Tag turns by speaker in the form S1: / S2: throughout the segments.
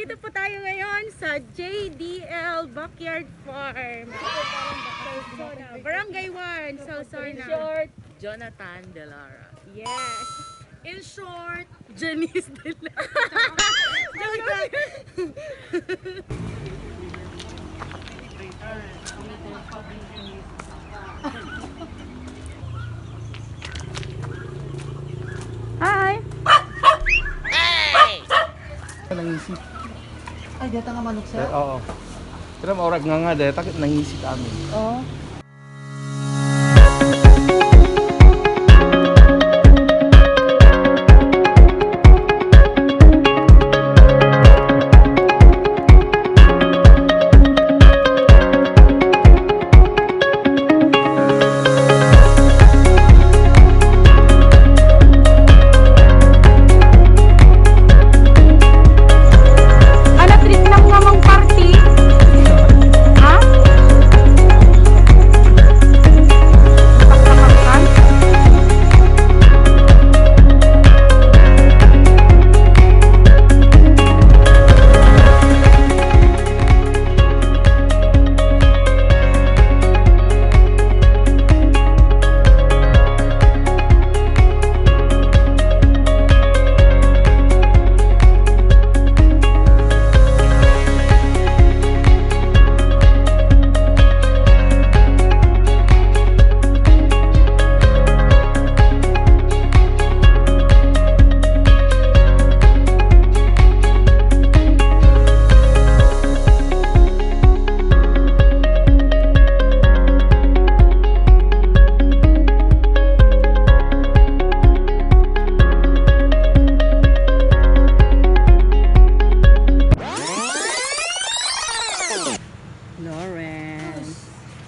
S1: nandito po tayo ngayon sa JDL Backyard Farm. Barangay 1, Salsona.
S2: In short, Jonathan Delara.
S1: Yes.
S2: In short, Janice Delara.
S1: Hi!
S3: Nangisip.
S4: Ay, dito nga manok sir?
S3: Oo. Pero maurag nga dahil takit nangisip kami.
S1: Oh.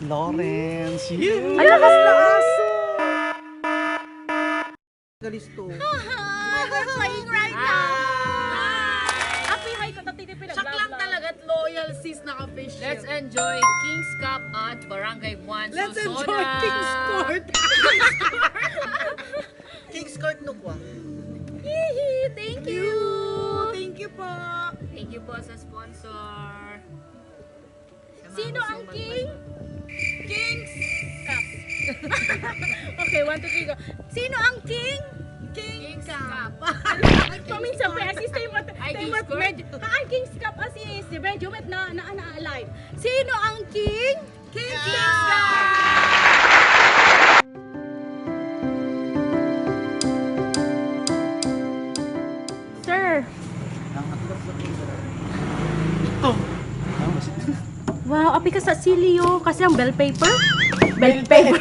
S3: Lawrence.
S1: Ang lakas na aso!
S4: Galisto.
S1: We're playing right now! Api, hi ko, tatiti
S2: Siya lang talaga at loyal sis naka-fish. Let's enjoy King's Cup at Barangay 1.
S4: Let's
S2: Salsona.
S4: enjoy King's Court. King's Court Nukwa.
S1: Yee! Thank you!
S4: Thank you po.
S2: Thank you po sa sponsor.
S1: Sino ang king? King's Cup. Okay, 1, 2, 3, go. Sino ang king?
S2: King's Cup.
S1: Paminsan pa, assist tayo mat.
S2: Ay, King's Court.
S1: King's Cup assist. Medyo met na alive. Sino ang king? King's Cup. Sir. Wow, api ka sa silyo. Kasi ang bell paper. Bell paper.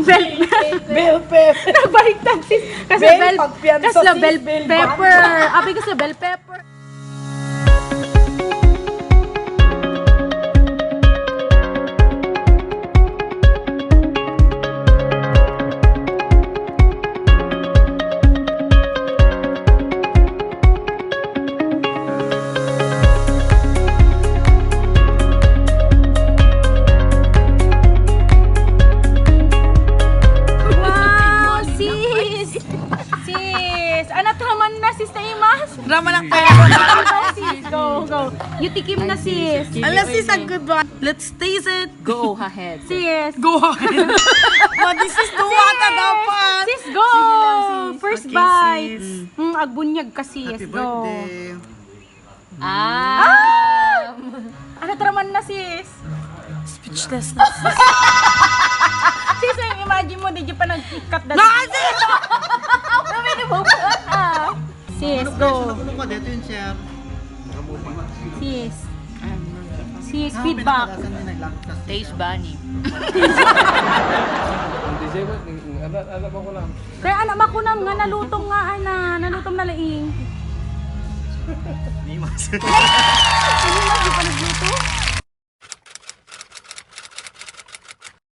S4: Bell pepper.
S1: Nabaliktad sis. Kasi
S4: Bell,
S1: bell,
S4: pagpiyansa
S1: kasi
S4: sis,
S1: bell
S4: bell
S1: pepper. Api ka sa bell pepper.
S4: Drama ng pera.
S1: Sis, go. You tikim na sis.
S4: Alas sis, ang good one. Let's taste it.
S2: Go ahead.
S1: Sis.
S4: Go ahead. This is the water dapat.
S1: Sis, go.
S4: sis.
S1: First
S4: Okay,
S1: bite.
S4: sis.
S1: Agbunyag ka sis.
S4: Happy
S1: Go.
S4: birthday.
S1: Ano traman na sis?
S4: Speechless na sis.
S1: Sis, imagine mo, di pa nag-cut na
S4: Sis!
S1: Sis, go.
S4: Ano ka dito yung chair?
S1: Sis. Sis, feedback.
S2: Taste bunny.
S3: Hindi siya ba? Alam ko lang.
S1: Kaya anak makunam nga, nalutong nga, nalutong na laing.
S4: Hindi mas.
S1: Hindi mas, di pa nagluto?